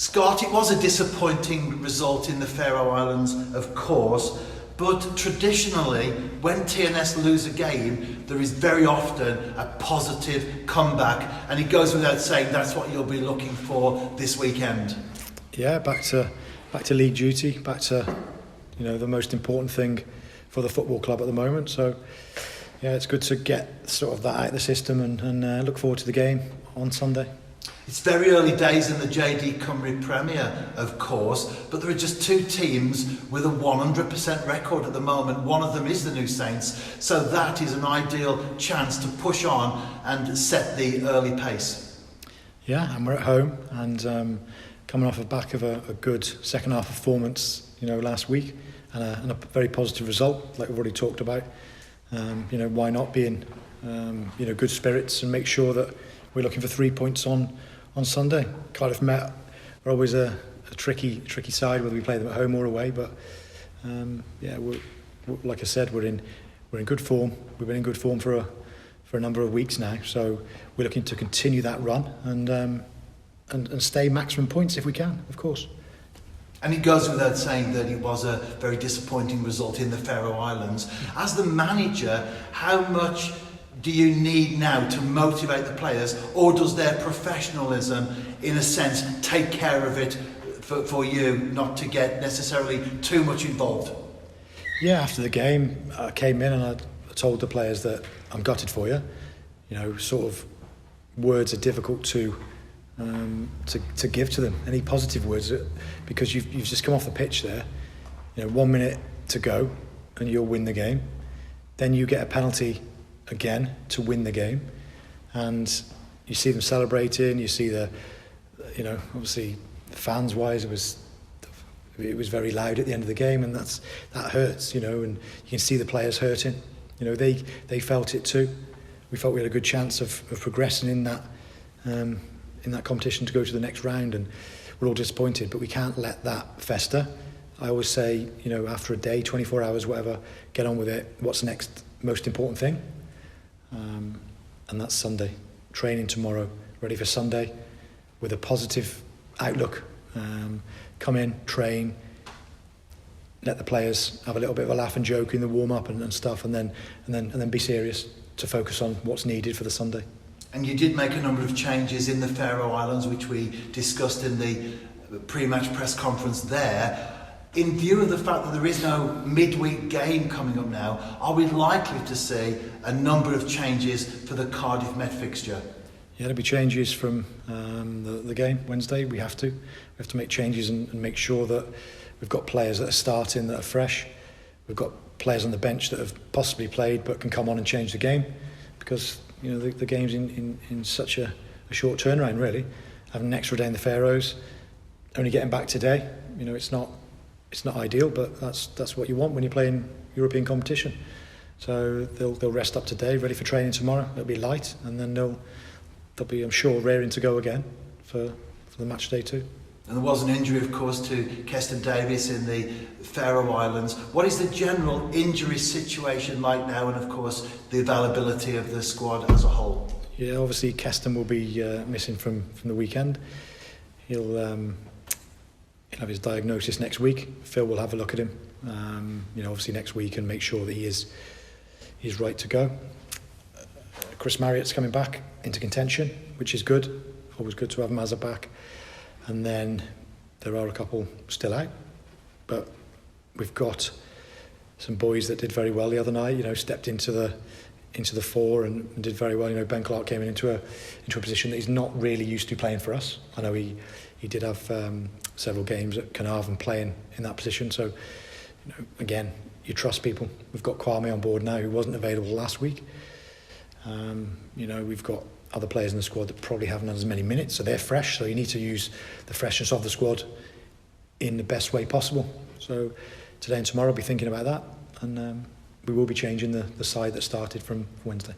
Scott, it was a disappointing result in the Faroe Islands, of course, but traditionally, when TNS lose a game, there is very often a positive comeback, and it goes without saying that's what you'll be looking for this weekend. Yeah, back to league duty, back to the most important thing for the football club at the moment. So yeah, it's good to get sort of that out of the system and look forward to the game on Sunday. It's very early days in the JD Cymru Premier, of course, but there are just two teams with a 100% record at the moment. One of them is the New Saints, so that is an ideal chance to push on and set the early pace. Yeah, and we're at home and coming off the back of a good second half performance, last week, and a very positive result, like we've already talked about. Why not be in good spirits and make sure that we're looking for 3 points on Sunday. Cardiff Met are always a tricky side, whether we play them at home or away. But we're, like I said, we're in good form. We've been in good form for a number of weeks now. So we're looking to continue that run and stay maximum points if we can, of course. And it goes without saying that it was a very disappointing result in the Faroe Islands. As the manager, how much do you need now to motivate the players, or does their professionalism, in a sense, take care of it for you not to get necessarily too much involved? Yeah, after the game, I came in and I told the players that I'm gutted for you. Sort of words are difficult to give to them. Any positive words, because you've just come off the pitch there. 1 minute to go, and you'll win the game. Then you get a penalty again to win the game, and you see them celebrating. You see obviously fans wise, it was very loud at the end of the game, and that hurts. And you can see the players hurting. They felt it too. We felt we had a good chance of progressing in that competition to go to the next round, and we're all disappointed, but we can't let that fester. I always say, after a day, 24 hours, whatever, get on with it. What's the next most important thing? And that's Sunday. Training tomorrow, ready for Sunday with a positive outlook. Come in, train, let the players have a little bit of a laugh and joke in the warm-up and stuff, and then be serious to focus on what's needed for the Sunday. And you did make a number of changes in the Faroe Islands, which we discussed in the pre-match press conference there. In view of the fact that there is no midweek game coming up now, are we likely to see a number of changes for the Cardiff Met fixture? Yeah, there'll be changes from the game Wednesday. We have to make changes and make sure that we've got players that are starting that are fresh. We've got players on the bench that have possibly played but can come on and change the game, because the game's in such a short turnaround, really. Having an extra day in the Faroes, only getting back today, it's not ideal, but that's what you want when you're playing European competition. So they'll rest up today, ready for training tomorrow. It'll be light, and then they'll be, I'm sure, raring to go again for the match day too. And there was an injury, of course, to Keston Davies in the Faroe Islands. What is the general injury situation like now, and of course the availability of the squad as a whole? Yeah, obviously Keston will be missing from the weekend. He'll have his diagnosis next week. Phil will have a look at him, obviously next week, and make sure that he's right to go. Chris Marriott's coming back into contention, which is good. Always good to have Mazza back. And then there are a couple still out, but we've got some boys that did very well the other night. Stepped into the fore and did very well. Ben Clark came into a position that he's not really used to playing for us. I know he did have several games at Carnarvon playing in that position. So again, you trust people. We've got Kwame on board now, who wasn't available last week. We've got other players in the squad that probably haven't had as many minutes, so they're fresh. So you need to use the freshness of the squad in the best way possible. So today and tomorrow I'll be thinking about that, and we will be changing the side that started from Wednesday.